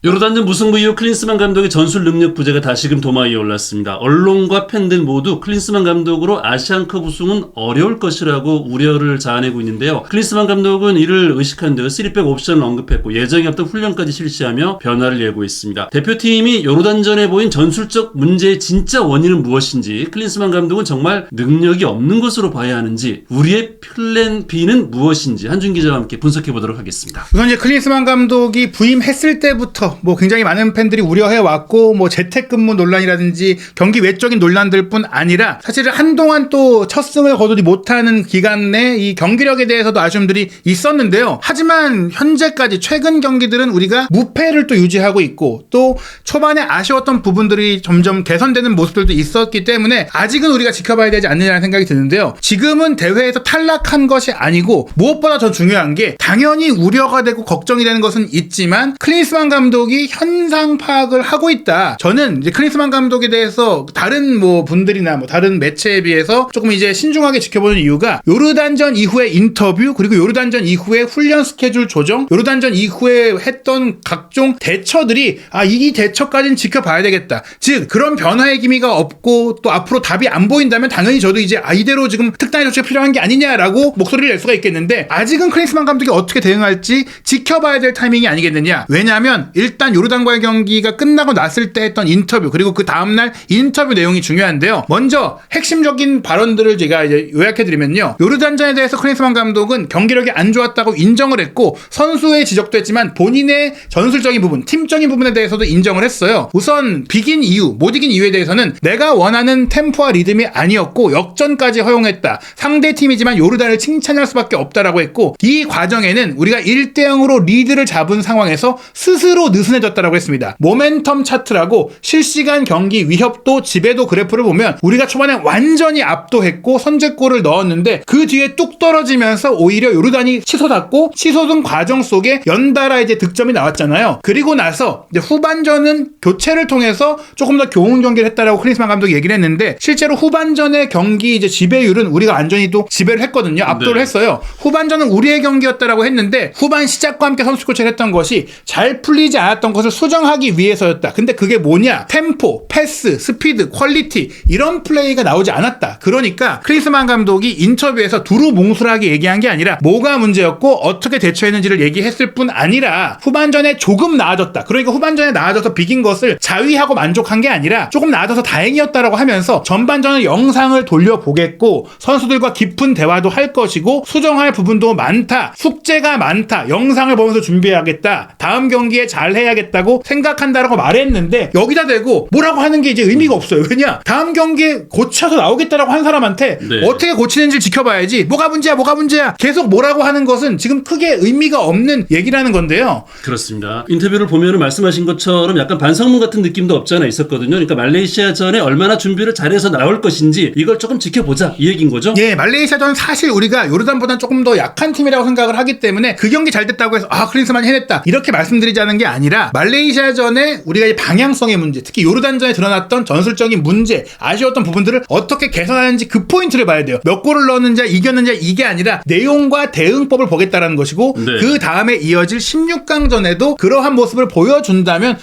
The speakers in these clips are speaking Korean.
요르단전 무승부 이후 클린스만 감독의 전술 능력 부재가 다시금 도마 위에 올랐습니다. 언론과 팬들 모두 클린스만 감독으로 아시안컵 우승은 어려울 것이라고 우려를 자아내고 있는데요. 클린스만 감독은 이를 의식한 듯 3백 옵션을 언급했고 예정에 없던 훈련까지 실시하며 변화를 예고했습니다. 대표팀이 요르단전에 보인 전술적 문제의 진짜 원인은 무엇인지, 클린스만 감독은 정말 능력이 없는 것으로 봐야 하는지, 우리의 플랜 B는 무엇인지 한준 기자와 함께 분석해 보도록 하겠습니다. 우선 이제 클린스만 감독이 부임했을 때부터 굉장히 많은 팬들이 우려해왔고 재택근무 논란이라든지 경기 외적인 논란들 뿐 아니라 사실은 한동안 또 첫 승을 거두지 못하는 기간 내 이 경기력에 대해서도 아쉬움들이 있었는데요. 하지만 현재까지 최근 경기들은 우리가 무패를 또 유지하고 있고 또 초반에 아쉬웠던 부분들이 점점 개선되는 모습들도 있었기 때문에 아직은 우리가 지켜봐야 되지 않느냐는 생각이 드는데요. 지금은 대회에서 탈락한 것이 아니고 무엇보다 더 중요한 게, 당연히 우려가 되고 걱정이 되는 것은 있지만 클린스만 감독이 현상 파악을 하고 있다. 저는 이제 클린스만 감독에 대해서 다른 분들이나 다른 매체에 비해서 조금 이제 신중하게 지켜보는 이유가, 요르단전 이후의 인터뷰, 그리고 요르단전 이후의 훈련 스케줄 조정, 요르단전 이후에 했던 각종 대처들이 이 대처까지는 지켜봐야 되겠다. 즉 그런 변화의 기미가 없고 또 앞으로 답이 안 보인다면 당연히 저도 이제 이대로 지금 특단의 조치가 필요한 게 아니냐라고 목소리를 낼 수가 있겠는데, 아직은 클린스만 감독이 어떻게 대응할지 지켜봐야 될 타이밍이 아니겠느냐. 왜냐하면 일단 요르단과의 경기가 끝나고 났을 때 했던 인터뷰, 그리고 그 다음날 인터뷰 내용이 중요한데요. 먼저 핵심적인 발언들을 제가 이제 요약해드리면요. 요르단전에 대해서 클린스만 감독은 경기력이 안 좋았다고 인정을 했고, 선수의 지적도 했지만 본인의 전술적인 부분, 팀적인 부분에 대해서도 인정을 했어요. 우선 비긴 이유, 못 이긴 이유에 대해서는 내가 원하는 템포와 리듬이 아니었고 역전까지 허용했다. 상대 팀이지만 요르단을 칭찬할 수밖에 없다라고 했고, 이 과정에는 우리가 1대0으로 리드를 잡은 상황에서 스스로 느슨해졌다라고 했습니다. 모멘텀 차트라고 실시간 경기 위협도 지배도 그래프를 보면 우리가 초반에 완전히 압도했고 선제골을 넣었는데 그 뒤에 뚝 떨어지면서 오히려 요르단이 치솟았고, 치솟은 과정 속에 연달아 이제 득점이 나왔잖아요. 그리고 나서 이제 후반전은 교체를 통해서 조금 더 좋은 경기를 했다라고 클린스만 감독이 얘기를 했는데, 실제로 후반전의 경기 이제 지배율은 우리가 완전히 또 지배를 했거든요. 압도를 했어요. 후반전은 우리의 경기였다라고 했는데 후반 시작과 함께 선수 교체를 했던 것이 잘 풀리지 않았던 것을 수정하기 위해서였다. 근데 그게 뭐냐? 템포, 패스, 스피드, 퀄리티, 이런 플레이가 나오지 않았다. 그러니까 클린스만 감독이 인터뷰에서 두루뭉술하게 얘기한 게 아니라 뭐가 문제였고 어떻게 대처했는지를 얘기했을 뿐 아니라 후반전에 조금 나아졌다. 그러니까 후반전에 나아져서 비긴 것을 자위하고 만족한 게 아니라 조금 나아져서 다행이었다라고 하면서 전반전의 영상을 돌려보겠고 선수들과 깊은 대화도 할 것이고 수정할 부분도 많다. 숙제가 많다. 영상을 보면서 준비해야겠다. 다음 경기에 잘 해야겠다고 생각한다라고 말했는데, 여기다 대고 뭐라고 하는 게 이제 의미가 없어요. 왜냐? 다음 경기에 고쳐서 나오겠다라고 한 사람한테 어떻게 고치는지 지켜봐야지. 뭐가 문제야 계속 뭐라고 하는 것은 지금 크게 의미가 없는 얘기라는 건데요. 그렇습니다. 인터뷰를 보면은 말씀하신 것처럼 약간 반성문 같은 느낌도 없지 않아 있었거든요. 그러니까 말레이시아전에 얼마나 준비를 잘해서 나올 것인지 이걸 조금 지켜보자, 이 얘기인 거죠? 예, 말레이시아전 사실 우리가 요르단보다는 조금 더 약한 팀이라고 생각을 하기 때문에 그 경기 잘 됐다고 해서 클린스만이 해냈다 이렇게 말씀드리자는 게 아니라, 말레이시아전에 우리가 이 방향성의 문제, 특히 요르단전에 드러났던 전술적인 문제, 아쉬웠던 부분들을 어떻게 개선하는지 그 포인트를 봐야 돼요. 몇 골을 넣었는지 이겼는지 이게 아니라 내용과 대응법을 보겠다라는 것이고, 그 다음에 이어질 16강전에도 그러한 모습을 보여준다면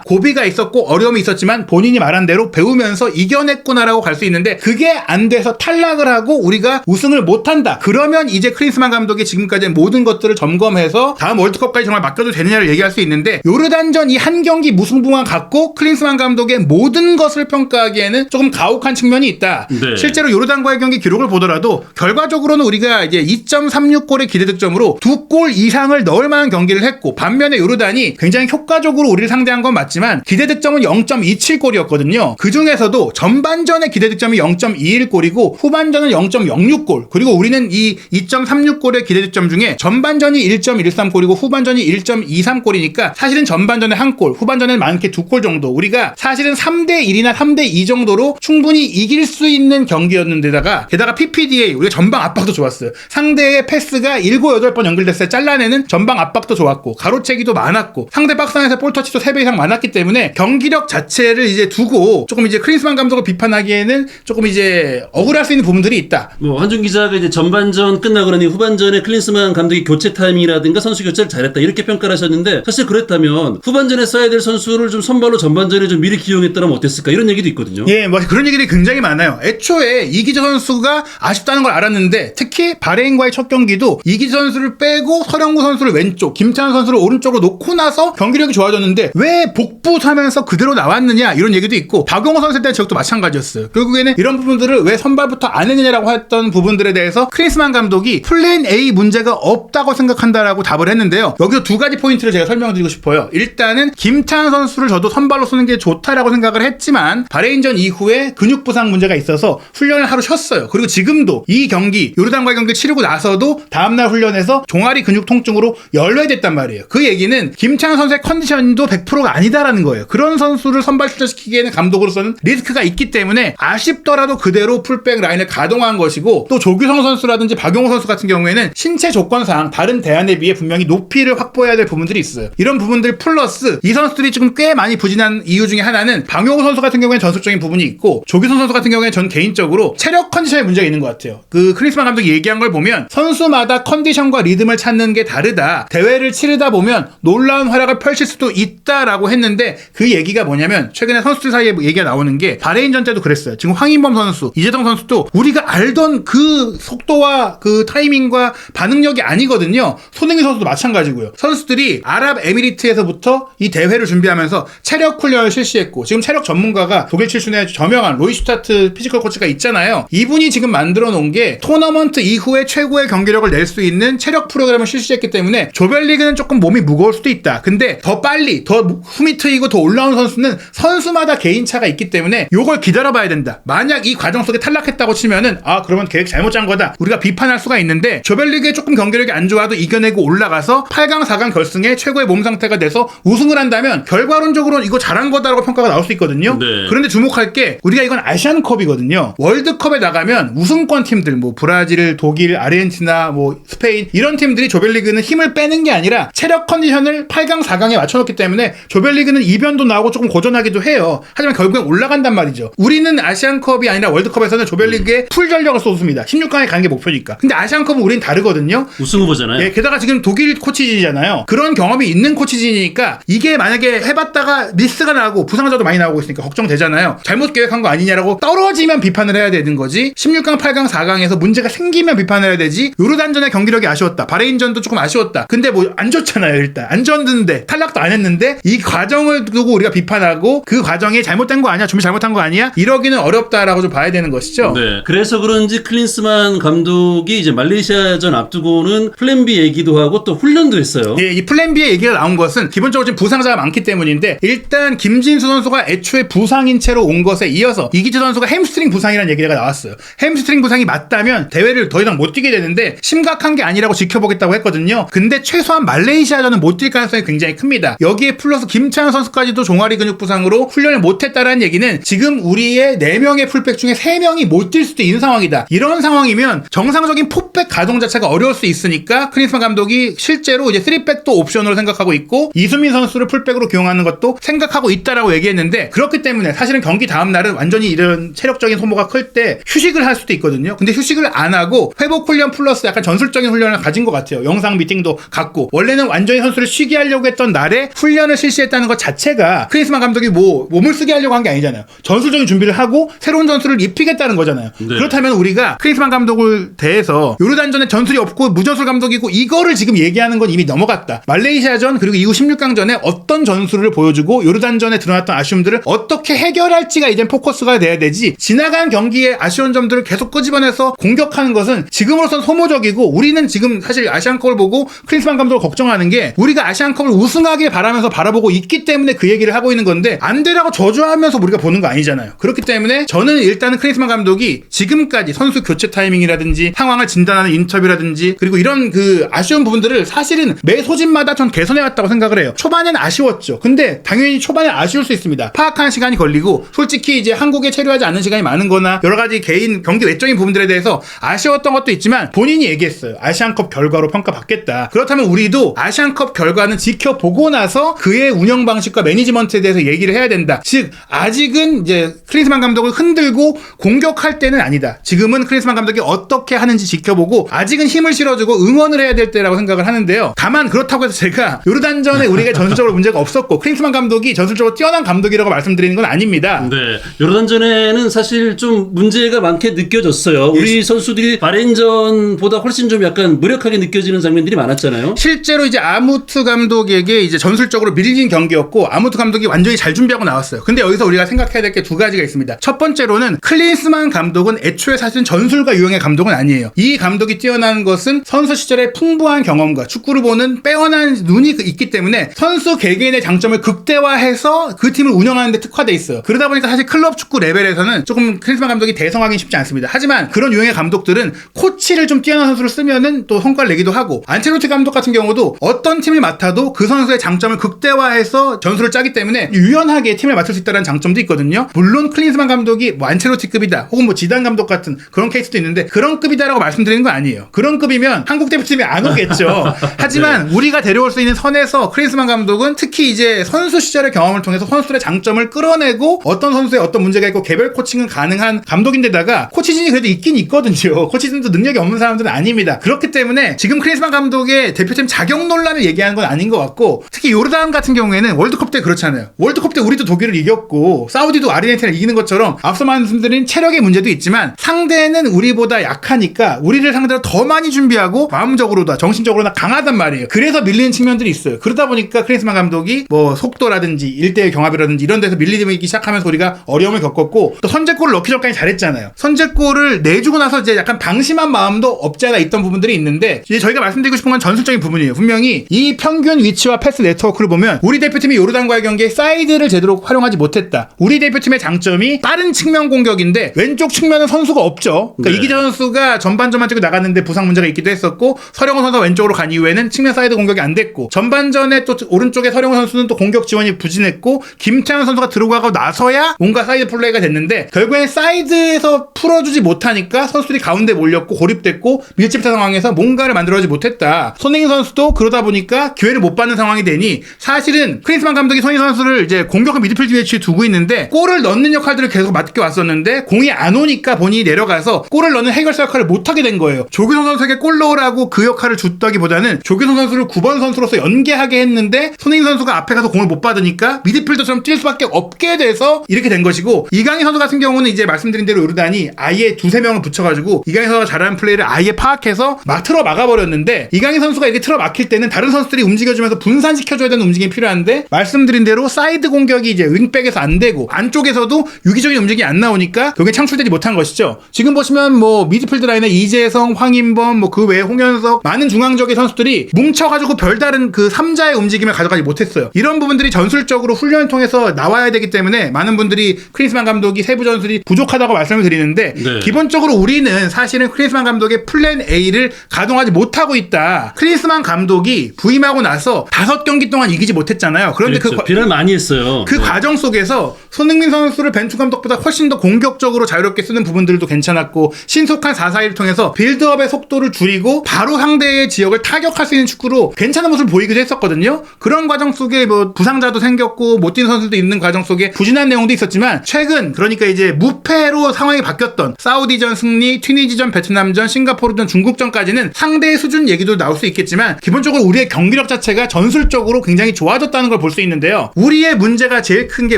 고비가 있었고 어려움이 있었지만 본인이 말한 대로 배우면서 이겨냈구나라고 갈 수 있는데, 그게 안 돼서 탈락을 하고 우리가 우승을 못한다. 그러면 이제 클린스만 감독이 지금까지 모든 것들을 점검해서 다음 월드컵까지 정말 맡겨도 되느냐를 얘기할 수 있는데, 요르단전 이 한 경기 무승부만 갖고 클린스만 감독의 모든 것을 평가하기에는 조금 가혹한 측면이 있다. 실제로 요르단과의 경기 기록을 보더라도 결과적으로는 우리가 이제 2.36골의 기대득점으로 2골 이상을 넣을 만한 경기를 했고, 반면에 요르단이 굉장히 효과적으로 우리를 상대한 건 맞지만 기대득점은 0.27골이었거든요. 그 중에서도 전반전의 기대득점이 0.21골이고 후반전은 0.06골, 그리고 우리는 이 2.36골의 기대득점 중에 전반전이 1.13골이고 후반전이 1.23골이니까 사실은 전반전에 1골, 후반전에는 많게 2골 정도, 우리가 사실은 3대1이나 3대2 정도로 충분히 이길 수 있는 경기였는데다가, 게다가 PPDA 우리가 전방 압박도 좋았어요. 상대의 패스가 7, 8번 연결됐을 때 잘라내는 전방 압박도 좋았고 가로채기도 많았고 상대 박스 안에서 볼터치도 3배 이상 많았기 때문에 경기력 자체를 이제 두고 조금 이제 클린스만 감독을 비판하기에는 조금 이제 억울할 수 있는 부분들이 있다. 한준 기자가 이제 전반전 끝나고 나니 후반전에 클린스만 감독이 교체 타이밍이라든가 선수 교체를 잘했다 이렇게 평가를 하셨는데, 사실 그랬다면 하면 후반전에 써야 될 선수를 좀 선발로 전반전에 좀 미리 기용했더라면 어땠을까 이런 얘기도 있거든요. 예, 뭐 그런 얘기들이 굉장히 많아요. 애초에 이기재 선수가 아쉽다는 걸 알았는데 특히 바레인과의 첫 경기도 이기재 선수를 빼고 서령구 선수를 왼쪽, 김찬 선수를 오른쪽으로 놓고 나서 경기력이 좋아졌는데 왜 복붙하면서 그대로 나왔느냐 이런 얘기도 있고 박용호 선수에 대한 지적도 마찬가지였어요. 결국에는 이런 부분들을 왜 선발부터 안 했느냐라고 했던 부분들에 대해서 클린스만 감독이 플랜 A 문제가 없다고 생각한다라고 답을 했는데요. 여기서 두 가지 포인트를 제가 설명드리고 싶어요. 일단은 김찬 선수를 저도 선발로 쓰는 게 좋다라고 생각을 했지만 바레인전 이후에 근육 부상 문제가 있어서 훈련을 하루 쉬었어요. 그리고 지금도 이 경기 요르단과의 경기를 치르고 나서도 다음날 훈련에서 종아리 근육 통증으로 연루됐단 말이에요. 그 얘기는 김찬 선수의 컨디션도 100%가 아니다라는 거예요. 그런 선수를 선발 출전시키기에는 감독으로서는 리스크가 있기 때문에 아쉽더라도 그대로 풀백 라인을 가동한 것이고 또 조규성 선수라든지 박용호 선수 같은 경우에는 신체 조건상 다른 대안에 비해 분명히 높이를 확보해야 될 부분들이 있어요. 이런 부분들 플러스 이 선수들이 지금 꽤 많이 부진한 이유 중에 하나는 박용호 선수 같은 경우에는 전술적인 부분이 있고 조규성 선수 같은 경우에는 전 개인적으로 체력 컨디션에 문제가 있는 것 같아요. 그 클린스만 감독이 얘기한 걸 보면 선수마다 컨디션과 리듬을 찾는 게 다르다. 대회를 치르다 보면 놀라운 활약을 펼칠 수도 있다라고 했는데 그 얘기가 뭐냐면 최근에 선수들 사이에 얘기가 나오는 게 바레인전 때도 그랬어요. 지금 황인범 선수, 이재동 선수도 우리가 알던 그 속도와 그 타이밍과 반응력이 아니거든요. 손흥민 선수도 마찬가지고요. 선수들이 아랍에미리트에서부터 이 대회를 준비하면서 체력 훈련을 실시했고 지금 체력 전문가가 독일 출신의 저명한 로이 슈타트 피지컬 코치가 있잖아요. 이분이 지금 만들어 놓은 게 토너먼트 이후에 최고의 경기력을 낼 수 있는 체력 프로그램을 실시했기 때문에 조별리그는 조금 몸이 무거울 수도 있다. 근데 더 빨리 더 숨이 트이고 더 올라온 선수는 선수마다 개인차가 있기 때문에 요걸 기다려봐야 된다. 만약 이 과정 속에 탈락했다고 치면은 그러면 계획 잘못 짠 거다. 우리가 비판할 수가 있는데 조별리그에 조금 경기력이 안 좋아도 이겨내고 올라가서 8강 4강 결승에 최고의 몸 상태가 돼서 우승을 한다면 결과론적으로는 이거 잘한 거다라고 평가가 나올 수 있거든요. 네. 그런데 주목할 게 우리가 이건 아시안컵이거든요. 월드컵에 나가면 우승권 팀들 뭐 브라질, 독일, 아르헨티나, 뭐 스페인 이런 팀들이 조별리그는 힘을 빼는 게 아니라 체력 컨디션을 8강 4강에 맞춰놓기 때문에 조별리그는 이변도 나오고 조금 고전하기도 해요. 하지만 결국엔 올라간단 말이죠. 우리는 아시안컵이 아니라 월드컵에서는 조별리그에 풀 전력을 쏟습니다. 16강에 가는 게 목표니까. 근데 아시안컵은 우린 다르거든요. 우승 후보잖아요. 예, 게다가 지금 독일 코치진이잖아요. 그런 경험이 있는 코치진이니까 이게 만약에 해봤다가 미스가 나고 부상자도 많이 나오고 있으니까 걱정되잖아요. 잘못 계획한 거 아니냐라고 떨어지면 비판을 해야 되는 거지. 16강, 8강, 4강에서 문제가 생기면 비판을 해야 되지. 요르단전의 경기력이 아쉬웠다. 바레인전도 조금 아쉬웠다. 근데 뭐 안 졌잖아요. 일단 안 졌는데 탈락도 안 했는데 이 과정을 두고 우리가 비판하고 그 과정이 잘못된 거 아니야? 준비 잘못한 거 아니야? 이러기는 어렵다라고 좀 봐야 되는 것이죠. 네. 그래서 그런지 클린스만 감독이 이제 말레이시아전 앞두고는 플랜 B 얘기도 하고 또 훈련도 했어요. 예, 이 플랜 B의 얘기가 나온 것은 기본적으로 지금 부상자가 많기 때문인데 일단 김진수 선수가 애초에 부상인 채로 온 것에 이어서 이기재 선수가 햄스트링 부상이라는 얘기가 나왔어요. 햄스트링 부상이 맞다면 대회를 더 이상 못 뛰게 되는데 심각한 게 아니라고 지켜보겠다고 했거든요. 근데 최소한 말레이시아전은 못 뛸 가능성이 굉장히 큽니다. 여기에 플러스 김찬 선수까지도 종아리 근육 부상으로 훈련을 못했다라는 얘기는 지금 우리의 4명의 풀백 중에 3명이 못 뛸 수도 있는 상황이다. 이런 상황이면 정상적인 포백 가동 자체가 어려울 수 있으니까 클린스만 감독이 실제로 이제 3백도 옵션으로 생각하고 있고 이수민 선수를 풀백으로 기용하는 것도 생각하고 있다라고 얘기했는데 그렇기 때문에 사실은 경기 다음 날은 완전히 이런 체력적인 소모가 클 때 휴식을 할 수도 있거든요. 근데 휴식을 안 하고 회복 훈련 플러스 약간 전술적인 훈련을 가진 것 같아요. 영상 미팅도 갖고 원래는 완전히 선수를 쉬게 하려고 했던 날에 훈련을 실시했다는 것 자체가 클린스만 감독이 뭐 몸을 쓰게 하려고 한 게 아니잖아요. 전술적인 준비를 하고 새로운 전술을 입히겠다는 거잖아요. 네. 그렇다면 우리가 클린스만 감독을 대해서 요르단전에 전술이 없고 무전술 감독이고 이거를 지금 얘기하는 건 이미 넘어갔다. 말레이시아전 그리고 이후 16강전에 어떤 전술을 보여주고 요르단전에 드러났던 아쉬움들을 어떻게 해결할지가 이제 포커스가 돼야 되지 지나간 경기의 아쉬운 점들을 계속 끄집어내서 공격하는 것은 지금으로선 소모적이고 우리는 지금 사실 아시안컵을 보고 클린스만 감독을 걱정하는 게 우리가 아시안컵을 우승하길 바라면서 바라보고 있기 때문에 그 얘기를 하고 있는 건데 안 되라고 저주하면서 우리가 보는 거 아니잖아요. 그렇기 때문에 저는 일단은 클린스만 감독이 지금까지 선수 교체 타이밍이라든지 상황을 진단하는 인터뷰라든지 그리고 이런 그 아쉬운 부분들을 사실은 매 소집마다 전 개선해왔다고 생각을 해요. 초반엔 아쉬웠죠. 근데 당연히 초반에 아쉬울 수 있습니다. 파악하는 시간이 걸리고 솔직히 이제 한국에 체류하지 않는 시간이 많은 거나 여러 가지 개인 경기 외적인 부분들에 대해서 아쉬웠던 것도 있지만 본인이 얘기했어요. 아시안컵 결과로 평가받겠다. 그렇다면 우리도 아시안컵 결과는 지켜보고 나서 그의 운영 방식과 매니지먼트에 대해서 얘기를 해야 된다. 즉 아직은 이제 클린스만 감독을 흔들고 공격할 때는 아니다. 지금은 클린스만 감독이 어떻게 하는지 지켜보고 아직은 힘을 실어주고 응원을 해야 될 때라고 생각을 하는데요. 다만 그렇다고 해서 제가 요르단전 전에 우리가 전술적으로 문제가 없었고 클린스만 감독이 전술적으로 뛰어난 감독이라고 말씀드리는 건 아닙니다. 네, 요르단전에는 사실 좀 문제가 많게 느껴졌어요. 우리 선수들이 바레인전보다 훨씬 좀 약간 무력하게 느껴지는 장면들이 많았잖아요. 실제로 이제 아무트 감독에게 이제 전술적으로 밀린 경기였고 아무트 감독이 완전히 잘 준비하고 나왔어요. 근데 여기서 우리가 생각해야 될 게 두 가지가 있습니다. 첫 번째로는 클린스만 감독은 애초에 사실은 전술가 유형의 감독은 아니에요. 이 감독이 뛰어난 것은 선수 시절의 풍부한 경험과 축구를 보는 빼어난 눈이 있기 때문에 선수 개개인의 장점을 극대화해서 그 팀을 운영하는 데 특화돼 있어요. 그러다 보니까 사실 클럽 축구 레벨에서는 조금 클린스만 감독이 대성하기 쉽지 않습니다. 하지만 그런 유형의 감독들은 코치를 좀 뛰어난 선수를 쓰면은 또 성과를 내기도 하고, 안첼로티 감독 같은 경우도 어떤 팀을 맡아도 그 선수의 장점을 극대화해서 전술을 짜기 때문에 유연하게 팀을 맡을 수 있다는 장점도 있거든요. 물론 클린스만 감독이 뭐 안첼로티급이다 혹은 뭐 지단 감독 같은 그런 케이스도 있는데 그런 급이다라고 말씀드리는 건 아니에요. 그런 급이면 한국 대표팀에 안 오겠죠. 하지만 네. 우리가 데려올 수 있는 선에서 클린스만 감독은 특히 이제 선수 시절의 경험을 통해서 선수들의 장점을 끌어내고 어떤 선수의 어떤 문제가 있고 개별 코칭은 가능한 감독인데다가 코치진이 그래도 있긴 있거든요. 코치진도 능력이 없는 사람들은 아닙니다. 그렇기 때문에 지금 클린스만 감독의 대표팀 자격 논란을 얘기하는 건 아닌 것 같고, 특히 요르단 같은 경우에는 월드컵 때 그렇잖아요. 월드컵 때 우리도 독일을 이겼고 사우디도 아르헨티나를 이기는 것처럼 앞서 말씀드린 체력의 문제도 있지만 상대는 우리보다 약하니까 우리를 상대로 더 많이 준비하고 마음적으로나 정신적으로나 강하단 말이에요. 그래서 밀리는 측면들이 있어요. 그러다 보니까 클린스만 감독이 뭐 속도라든지 1대1 경합이라든지 이런 데서 밀리기 시작하면서 우리가 어려움을 겪었고, 또 선제골을 넣기 전까지 잘했잖아요. 선제골을 내주고 나서 이제 약간 방심한 마음도 없지 않아 있던 부분들이 있는데, 이제 저희가 말씀드리고 싶은 건 전술적인 부분이에요. 분명히 이 평균 위치와 패스 네트워크를 보면 우리 대표팀이 요르단과의 경기에 사이드를 제대로 활용하지 못했다. 우리 대표팀의 장점이 빠른 측면 공격인데 왼쪽 측면은 선수가 없죠. 그러니까 네. 이기재 선수가 전반전만 찍고 나갔는데 부상 문제가 있기도 했었고, 서령원 선수가 왼쪽으로 간 이후에는 측면 사이드 공격이 안 됐고, 전반전에 또 오른쪽에 서령원 선수는 또 공격 지원이 부진했고 김태현 선수가 들어가고 나서야 뭔가 사이드 플레이가 됐는데 결국엔 사이드에서 풀어주지 못하니까 선수들이 가운데 몰렸고 고립됐고 밀집된 상황에서 뭔가를 만들어주지 못했다. 손흥민 선수도 그러다 보니까 기회를 못 받는 상황이 되니, 사실은 클린스만 감독이 손흥민 선수를 이제 공격과 미드필드 위치에 두고 있는데 골을 넣는 역할들을 계속 맡겨 왔었는데 공이 안 오니까 본인이 내려가서 골을 넣는 해결사 역할을 못하게 된 거예요. 조규성 선수에게 골 넣으라고 그 역할을 줬다기보다는 조규성 선수를 9번 선수로서 연계하게 했는데 손흥민 선수가 앞에 가서 공을 못 받으니까 미드필더처럼 뛸 수밖에 없게 돼서 이렇게 된 것이고, 이강인 선수 같은 경우는 이제 말씀드린 대로 요르단이 아예 두세 명을 붙여가지고 이강인 선수가 잘하는 플레이를 아예 파악해서 막 틀어 막아버렸는데, 이강인 선수가 이렇게 틀어 막힐 때는 다른 선수들이 움직여주면서 분산시켜줘야 되는 움직임이 필요한데 말씀드린 대로 사이드 공격이 이제 윙백에서 안 되고 안쪽에서도 유기적인 움직임이 안 나오니까 여기 창출되지 못한 것이죠. 지금 보시면 뭐 미드필드 라인에 이재성, 황인범, 뭐 그 외에 홍현석, 많은 중앙적인 선수들이 뭉쳐가지고 별다른 그 3자의 움직임을 가져가지 못했어요. 이런 부분들이 전술적으로 훈련을 통해서 나와야 되기 때문에 많은 분들이 클린스만 감독이 세부 전술이 부족하다고 말씀을 드리는데, 네. 기본적으로 우리는 사실은 클린스만 감독의 플랜 A를 가동하지 못하고 있다. 클린스만 감독이 부임하고 나서 5경기 동안 이기지 못했잖아요. 그런데 그렇죠. 비난을 많이 했어요. 그 네. 과정 속에서 손흥민 선수를 벤투 감독보다 훨씬 더 공격적으로 자유롭게 쓰는 부분들도 괜찮았고, 신속한 4-4-2를 통해서 빌드업의 속도를 줄이고 바로 상대의 지역을 타격할 수 있는 축구로 괜찮은 모습을 보이기도 했었거든요. 그런 과정 속에 뭐 부상자도 생겼고 못 뛰는 선수도 있는 과정 속에 부진한 내용도 있었지만, 최근 그러니까 이제 무패로 상황이 바뀌었던 사우디전 승리, 튀니지전, 베트남전, 싱가포르전, 중국전까지는 상대의 수준 얘기도 나올 수 있겠지만 기본적으로 우리의 경기력 자체가 전술적으로 굉장히 좋아졌다는 걸 볼 수 있는데요. 우리의 문제가 제일 큰 게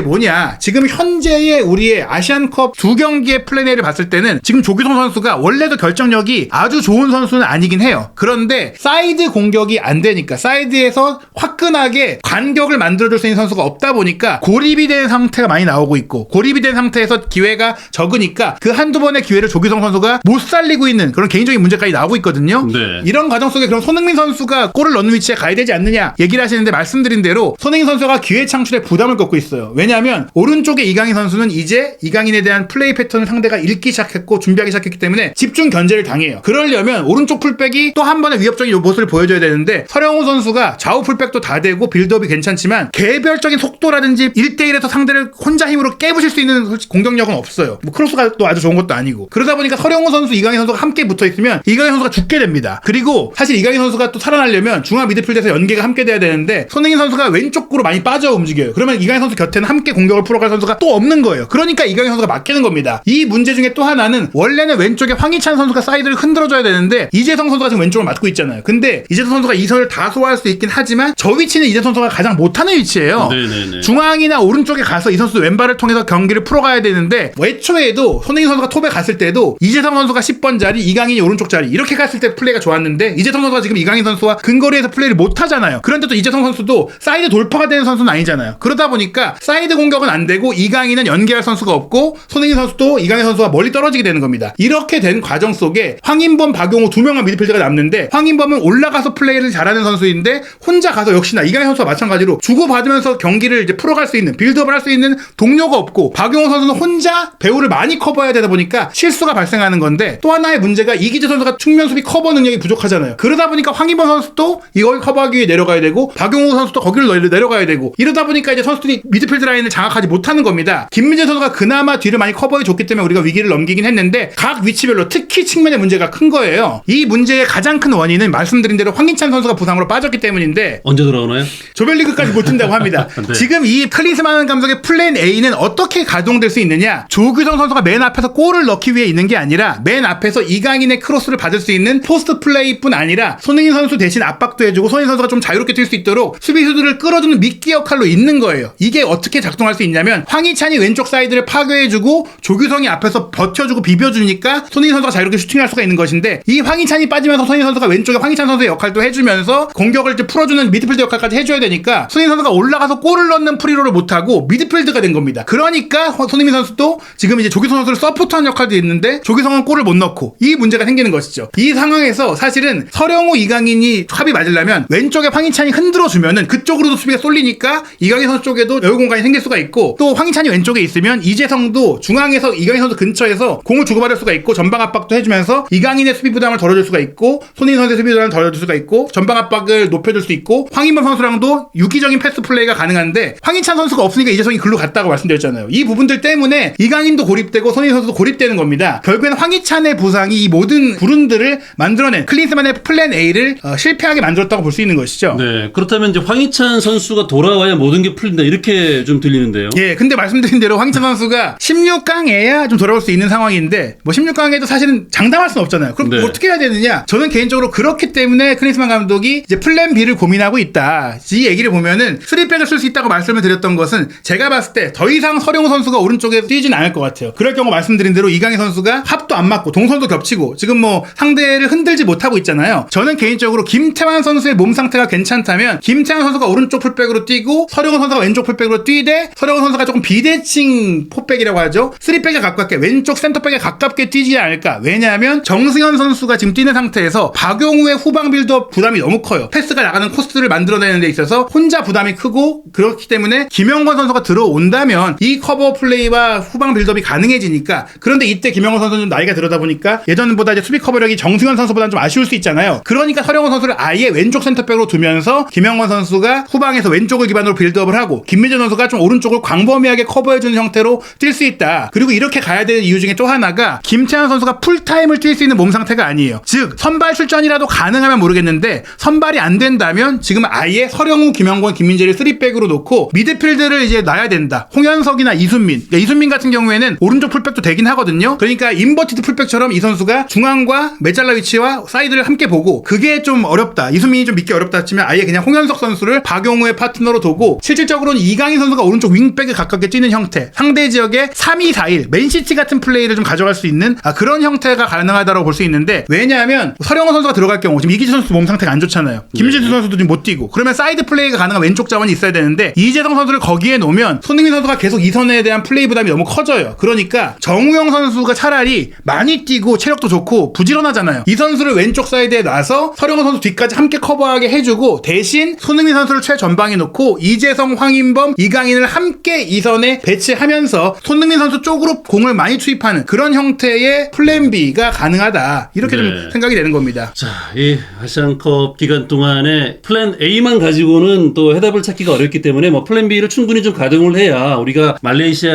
뭐냐, 지금 현재의 우리의 아시안컵 2경기의 플랜 A를 봤을 때는 지금 조규성 선수가 원래도 결정력이 아주 좋은 선수는 아니긴 해요. 그런데 사이드 공격이 안 되니까, 사이드에서 화끈하게 간격을 만들어줄 수 있는 선수가 없다 보니까 고립이 된 상태가 많이 나오고 있고, 고립이 된 상태에서 기회가 적으니까 그 한두 번의 기회를 조규성 선수가 못 살리고 있는 그런 개인적인 문제까지 나오고 있거든요. 네. 이런 과정 속에 그럼 손흥민 선수가 골을 넣는 위치에 가야 되지 않느냐 얘기를 하시는데, 말씀드린 대로 손흥민 선수가 기회 창출에 부담을 겪고 있어요. 왜냐하면 오른쪽에 이강인 선수는 이제 이강인에 대한 플레이 패턴을 상대가 읽기 시작했고 준비하기 시작했기 때문에 집중 견제를 당해요. 그러려면 오른쪽 풀백이 또 한 번의 위협적인 모습을 보여줘야 되는데, 서령우 선수가 좌우 풀백도 다 되고 빌드업이 괜찮지만 개별적인 속도라든지 1대1에서 상대를 혼자 힘으로 깨부실 수 있는 공격력은 없어요. 뭐 크로스가 또 아주 좋은 것도 아니고. 그러다 보니까 서령우 선수, 이강인 선수가 함께 붙어있으면 이강인 선수가 죽게 됩니다. 그리고 사실 이강인 선수가 또 살아나려면 중앙 미드필드에서 연계가 함께 돼야 되는데 손흥민 선수가 왼쪽으로 많이 빠져 움직여요. 그러면 이강인 선수 곁에는 함께 공격을 풀어갈 선수가 또 없는 거예요. 그러니까 이강인 선수가 막히는 겁니다. 이 문제 중에 또 하나는, 원래는 왼쪽에 황희찬 선수가 사이드를 흔들어줘야 되는데 이재성 선수가 지금 왼쪽을 맡고 있잖아요. 근데 이재성 선수가 이선을 다 소화할 수 있긴 하지만 하지만 저 위치는 이재성 선수가 가장 못하는 위치예요. 네네네. 중앙이나 오른쪽에 가서 이 선수 왼발을 통해서 경기를 풀어가야 되는데 애초에도 손흥민 선수가 톱에 갔을 때도 이재성 선수가 10번 자리, 이강인이 오른쪽 자리 이렇게 갔을 때 플레이가 좋았는데 이재성 선수가 지금 이강인 선수와 근거리에서 플레이를 못하잖아요. 그런데 또 이재성 선수도 사이드 돌파가 되는 선수는 아니잖아요. 그러다 보니까 사이드 공격은 안 되고 이강인은 연계할 선수가 없고 손흥민 선수도 이강인 선수와 멀리 떨어지게 되는 겁니다. 이렇게 된 과정 속에 황인범, 박용호 두 명의 미드필더가 남는데 황인범은 올라가서 플레이를 잘하는 선수인데 혼자 가서 역시나 이강인 선수와 마찬가지로 주고받으면서 경기를 이제 풀어갈 수 있는 빌드업을 할 수 있는 동료가 없고 박용호 선수는 혼자 배우를 많이 커버해야 되다 보니까 실수가 발생하는 건데 또 하나의 문제가 이기재 선수가 측면 수비 커버 능력이 부족하잖아요. 그러다 보니까 황인범 선수도 이걸 커버하기 위해 내려가야 되고 박용호 선수도 거기를 내려가야 되고 이러다 보니까 이제 선수들이 미드필드 라인을 장악하지 못하는 겁니다. 김민재 선수가 그나마 뒤를 많이 커버해 줬기 때문에 우리가 위기를 넘기긴 했는데 각 위치별로 특히 측면의 문제가 큰 거예요. 이 문제의 가장 큰 원인은 말씀드린 대로 황희찬 선수가 부상으로 빠졌기 때문인데 언제 돌아오나요? 조별리그까지 못 뛴다고 합니다. 네. 지금 이 클린스만 감독의 플랜 A는 어떻게 가동될 수 있느냐? 조규성 선수가 맨 앞에서 골을 넣기 위해 있는 게 아니라 맨 앞에서 이강인의 크로스를 받을 수 있는 포스트 플레이뿐 아니라 손흥민 선수 대신 압박도 해주고 손흥민 선수가 좀 자유롭게 뛸 수 있도록 수비수들을 끌어주는 미끼 역할로 있는 거예요. 이게 어떻게 작동할 수 있냐면 황희찬이 왼쪽 사이드를 파괴해주고 조규성이 앞에서 버텨주고 비벼주니까 손흥민 선수가 자유롭게 슈팅할 수가 있는 것인데 이 황희찬이 빠지면서 손흥민 선수가 왼쪽에 황희찬 선수의 역할도 해주면서 공격을 이제 풀어주는 미드필드 역할까지 해줘야 되니까 손흥민 선수가 올라가서 골을 넣는 프리로를 못하고 미드필드가 된 겁니다. 그러니까 손흥민 선수도 지금 이제 조규성 선수를 서포트하는 역할도 있는데 조규성은 골을 못 넣고 이 문제가 생기는 것이죠. 이 상황에서 사실은 서령우, 이강인이 합이 맞으려면 왼쪽에 황희찬이 흔들어주면은 그쪽으로도 수비가 쏠리니까 이강인 선수 쪽에도 여유 공간이 생길 수가 있고 또 황희찬이 왼쪽에 있으면 이재성도 중앙에서 이강인 선수 근처에서 공을 주고받을 수가 있고 전방 압박도 해주면서 이강인의 수비 부담을 덜어줄 수가 있고 손흥민 선수의 수비 부담을 덜어줄 수가 있고 전방 압박을 높여줄 수 있고 황인범 선수랑도 유기적인 패스 플레이가 가능한데 황희찬 선수가 없으니까 이재성이 글로 갔다고 말씀드렸잖아요. 이 부분들 때문에 이강인도 고립되고 손흥민 선수도 고립되는 겁니다. 결국에는 황희찬의 부상이 이 모든 불운들을 만들어낸 클린스만의 플랜 A를 실패하게 만들었다고 볼 수 있는 것이죠. 네, 그렇다면 이제 황희찬 선수가 돌아와야 모든 게 풀린다 이렇게 좀 들리는데요. 예, 근데 말씀드린 대로 황희찬 선수가 16강에야 좀 돌아올 수 있는 상황인데 뭐 16강에도 사실은 장담할 수는 없잖아요. 그럼 네. 어떻게 해야 되느냐? 저는 개인적으로 그렇기 때문에 클린스만 감독이 이제 플랜 B를 고민하고 있다. 이 얘기를 보면은 3백을 쓸 수 있다고 말씀을 드렸던 것은 제가 봤을 때 더 이상 서령우 선수가 오른쪽에 뛰진 않을 것 같아요. 그럴 경우 말씀드린 대로 이강인 선수가 합도 안 맞고 동선도 겹치고 지금 뭐 상대를 흔들지 못하고 있잖아요. 저는 개인적으로 김태환 선수의 몸 상태가 괜찮다면 김태환 선수가 오른쪽 풀백으로 뛰고 서령우 선수가 왼쪽 풀백으로 뛰되 서령우 선수가 조금 비대칭 포백이라고 하죠. 3백에 가깝게 왼쪽 센터백에 가깝게 뛰지 않을까. 왜냐하면 정승현 선수가 지금 뛰는 상태에서 박용우의 후방 빌드업 부담이 너무 커요. 패스가 나가는 코스를 만들어내는 데 있어서 혼자 부담이 크고 그렇기 때문에 김영권 선수가 들어온다면 이 커버 플레이와 후방 빌드업이 가능해지니까 그런데 이때 김영권 선수는 나이가 들어다 보니까 예전보다 이제 수비 커버력이 정승현 선수보다는 좀 아쉬울 수 있잖아요. 그러니까 서령원 선수를 아예 왼쪽 센터백으로 두면서 김영권 선수가 후방에서 왼쪽을 기반으로 빌드업을 하고 김민재 선수가 좀 오른쪽을 광범위하게 커버해주는 형태로 뛸 수 있다. 그리고 이렇게 가야 되는 이유 중에 또 하나가 김태환 선수가 풀타임을 뛸 수 있는 몸 상태가 아니에요. 즉 선발 출전이라도 가능하면 모르겠는데 선발이 안 된다면 지금 아예 서령우, 김영권, 김민재를 3백으로 놓고 미드필드를 이제 놔야 된다. 홍현석이나 이순민. 그러니까 이순민 같은 경우에는 오른쪽 풀백도 되긴 하거든요. 그러니까 인버티드 풀백처럼 이 선수가 중앙과 메잘라 위치와 사이드를 함께 보고 그게 좀 어렵다. 이순민이 좀 믿기 어렵다 치면 아예 그냥 홍현석 선수를 박용우의 파트너로 두고 실질적으로는 이강인 선수가 오른쪽 윙백에 가깝게 뛰는 형태. 상대 지역에 3-2-4-1 맨시티 같은 플레이를 좀 가져갈 수 있는 그런 형태가 가능하다고 볼 수 있는데 왜냐하면 서령호 선수가 들어갈 경우 지금 이기재 선수 몸 상태가 안 좋잖아요. 김민재 선수도 지금 못 뛰고 그러면 사이드 플레이가 가능한 왼쪽 자원이 있어야 되는데 이재성 선수를 거기에 놓으면 손흥민 선수가 계속 이선에 대한 플레이 부담이 너무 커져요. 그러니까 정우영 선수가 차라리 많이 뛰고 체력도 좋고 부지런하잖아요. 이 선수를 왼쪽 사이드에 놔서 서령호 선수 뒤까지 함께 커버하게 해주고 대신 손흥민 선수를 최전방에 놓고 이재성, 황인범, 이강인을 함께 이선에 배치하면서 손흥민 선수 쪽으로 공을 많이 투입하는 그런 형태의 플랜 B가 가능하다. 이렇게 네. 좀 생각이 되는 겁니다. 자, 이 아시안컵 기간 동안에 플랜 A만 가지고는 또 해답을 찾기가 어렵기 때문에 뭐 플랜 B를 충분히 좀 가동을 해야 우리가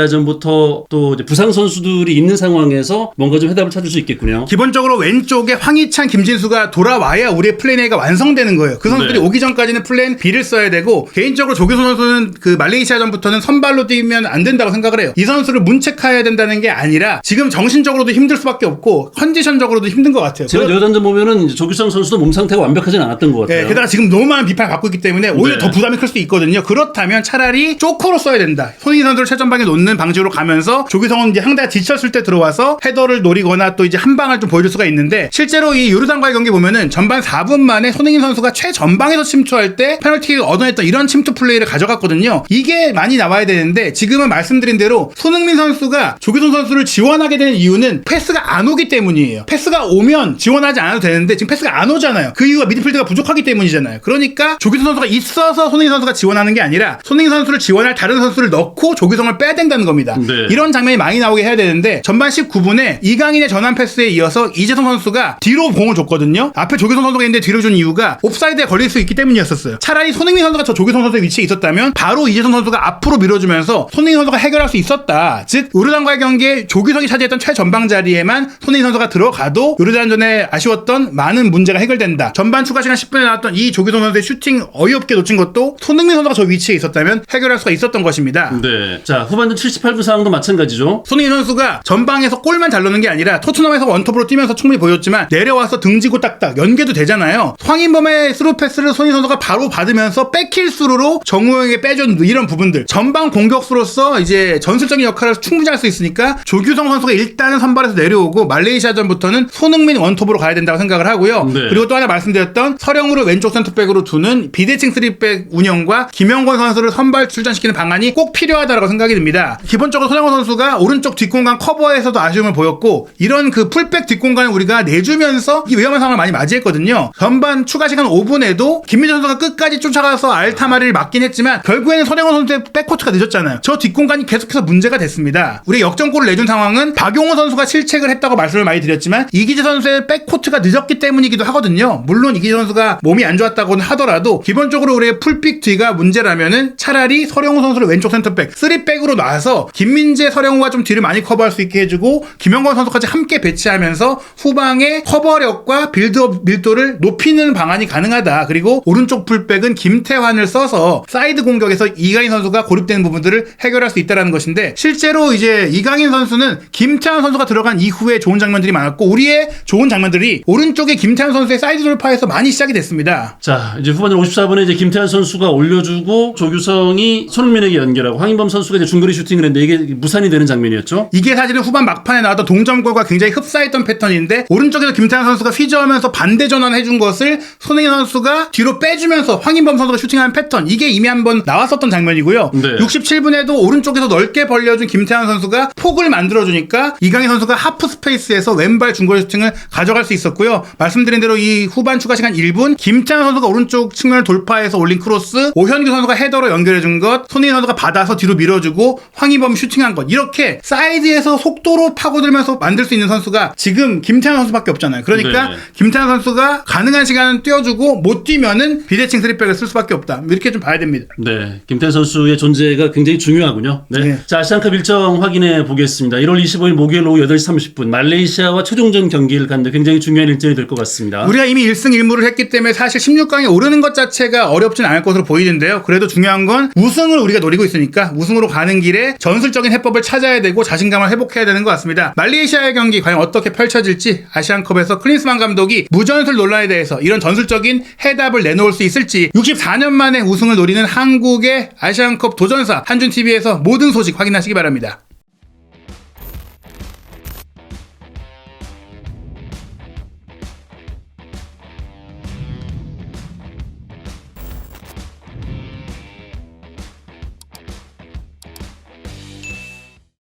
말레이시아전부터 또 이제 부상 선수들이 있는 상황에서 뭔가 좀 해답을 찾을 수 있겠군요. 기본적으로 왼쪽에 황희찬, 김진수가 돌아와야 우리의 플랜 A가 완성되는 거예요. 그 선수들이 네. 오기 전까지는 플랜 B를 써야 되고 개인적으로 조규성 선수는 그 말레이시아전부터는 선발로 뛰면 안 된다고 생각을 해요. 이 선수를 문책해야 된다는 게 아니라 지금 정신적으로도 힘들 수밖에 없고 컨디션적으로도 힘든 것 같아요. 제가 여단전 보면은 이제 조규성 선수도 몸 상태가 완벽하진 않았던 것 같아요. 네, 게다가 지금 너무 많은 비판을 받고 있기 때문에 오히려 네. 더 부담이 클 수 있거든요. 그렇다면 차라리 조커로 써야 된다. 손흥민 선수를 최전방에 놓는 방식으로 가면서 조규성은 이제 상대가 지쳤을 때 들어와서 헤더를 노리거나 또 이제 한 방을 좀 보여줄 수가 있는데, 실제로 이 요르단과의 경기 보면은 전반 4분 만에 손흥민 선수가 최전방에서 침투할 때 페널티를 얻어냈던 이런 침투 플레이를 가져갔거든요. 이게 많이 나와야 되는데 지금은 말씀드린 대로 손흥민 선수가 조규성 선수를 지원하게 되는 이유는 패스가 안 오기 때문이에요. 패스가 오면 지원하지 않아도 되는데 지금 패스가 안 오잖아요. 그 이유가 미드필드가 부족하기 때문이잖아요. 그러니까 조규성 선수가 있어서 손흥민 선수가 지원하는 게 아니라 손흥민 선수를 지원할 다른 선수를 넣고 조규성을 빼야 된다는 겁니다. 네. 이런 장면이 많이 나오게 해야 되는데 전반 19분에 이강인의 전환 패스에 이어서 이재성 선수가 뒤로 공을 줬거든요. 앞에 조규성 선수가 있는데 뒤로 준 이유가 옵사이드에 걸릴 수 있기 때문이었어요. 차라리 손흥민 선수가 저 조규성 선수의 위치에 있었다면 바로 이재성 선수가 앞으로 밀어주면서 손흥민 선수가 해결할 수 있었다. 즉 요르단과의 경기에 조규성이 차지했던 최전방 자리에만 손흥민 선수가 들어가도 요르단전에 아쉬웠던 많은 문제가 해결된다. 전반 추가 시간 10분에 나왔던 이 조규성 선수의 슈팅 어이없게 놓친 것도 손흥민 선수가 저 위치에 있었다면 해결할 수가 있었던 것입니다. 네. 자, 후반전 78분 상황도 마찬가지죠. 손흥민 선수가 전방에서 골만 잘 넣는 게 아니라 토트넘에서 원톱으로 뛰면서 충분히 보였지만 내려와서 등지고 딱딱 연계도 되잖아요. 황인범의 스루 패스를 손흥민 선수가 바로 받으면서 백힐스루로 정우영에게 빼준 이런 부분들, 전방 공격수로서 이제 전술적인 역할을 충분히 할 수 있으니까 조규성 선수가 일단은 선발에서 내려오고 말레이시아전부터는 손흥민 원톱으로 가야 된다고 생각을 하고요. 네. 그리고 또 하나 말씀드렸던 서령우를 왼쪽 센터백으로 두는 비대칭 3백 운영과 김영권 선수를 선발 출전시키는 방안이 꼭 필요하다고 생각이 듭니다. 기본적으로 손흥민 선수가 오른쪽 뒷공간 커버에서도 아쉬움을 보였고, 이런 그 풀백 뒷공간을 우리가 내주면서 이 위험한 상황을 많이 맞이했거든요. 전반 추가 시간 5분에도 김민재 선수가 끝까지 쫓아가서 알타마리를 막긴 했지만 결국에는 손흥민 선수의 백코트가 늦었잖아요. 저 뒷공간이 계속해서 문제가 됐습니다. 우리 역전골을 내준 상황은 박용호 선수가 실책을 했다고 말씀을 많이 드렸지만 이기재 선수의 백코트가 늦었기 때문이기도 하거든요. 물론 이기재 선수가 몸이 안 좋았다고는 하더라도 기본적으로 우리의 풀픽 뒤가 문제라면은 차라리 서령우 선수를 왼쪽 센터백 3백으로 놔서 김민재, 서령우가 좀 뒤를 많이 커버할 수 있게 해주고 김영권 선수까지 함께 배치하면서 후방의 커버력과 빌드업 밀도를 높이는 방안이 가능하다. 그리고 오른쪽 풀백은 김태환을 써서 사이드 공격에서 이강인 선수가 고립되는 부분들을 해결할 수 있다는 것인데, 실제로 이제 이강인 선수는 김태환 선수가 들어간 이후에 좋은 장면들이 많았고 우리의 좋은 장면들이 오른쪽에 김태환 선수의 사이드 돌파에서 많이 시작이 됐습니다. 자, 이제 후반전 54분에 이제 김태환 선수가 올려주고 조규성이 손흥민에게 연결하고 황인범 선수가 이제 중거리 슈팅을 했는데 이게 무산이 되는 장면이었죠. 이게 사실은 후반 막판에 나왔던 동점골과 굉장히 흡사했던 패턴인데, 오른쪽에서 김태환 선수가 휘저으면서 반대 전환해준 것을 손흥민 선수가 뒤로 빼주면서 황인범 선수가 슈팅하는 패턴, 이게 이미 한번 나왔었던 장면이고요. 네. 67분에도 오른쪽에서 넓게 벌려준 김태환 선수가 폭을 만들어주니까 이강인 선수가 하프 스페이스에서 왼발 중거리 슈팅을 가져갈 수 있었고요. 말씀드린 대로 이 후반 추가 시간 1분 김태환 선수가 오른쪽 측면을 돌파해서 올린 크로스, 오현규 선수가 헤더로 연결해준 것, 손흥민 선수가 받아서 뒤로 밀어주고 황인범이 슈팅한 것, 이렇게 사이드에서 속도로 파고들면서 만들 수 있는 선수가 지금 김태환 선수밖에 없잖아요. 그러니까 네. 김태환 선수가 가능한 시간은 뛰어주고 못 뛰면은 비대칭 3백을 쓸 수밖에 없다. 이렇게 좀 봐야 됩니다. 네, 김태환 선수의 존재가 굉장히 중요하군요. 네. 네. 자, 아시안컵 일정 확인해 보겠습니다. 1월 25일 목요일 오후 8시 30분 말레이시아와 최종전 경기를 갖는데 굉장히 중요한 일정이 될 것 같습니다. 우리가 이미 1승 1무를 했기 때문에 사실 16강에 오르는 것 자체가 어렵진 않을 것으로 보이는데요. 그래도 중요한 건 우승을 우리가 노리고 있으니까 우승으로 가는 길에 전술적인 해법을 찾아야 되고 자신감을 회복해야 되는 것 같습니다. 말레이시아의 경기 과연 어떻게 펼쳐질지, 아시안컵에서 클린스만 감독이 무전술 논란에 대해서 이런 전술적인 해답을 내놓을 수 있을지, 64년 만에 우승을 노리는 한국의 아시안컵 도전사 한준TV에서 모든 소식 확인하시기 바랍니다.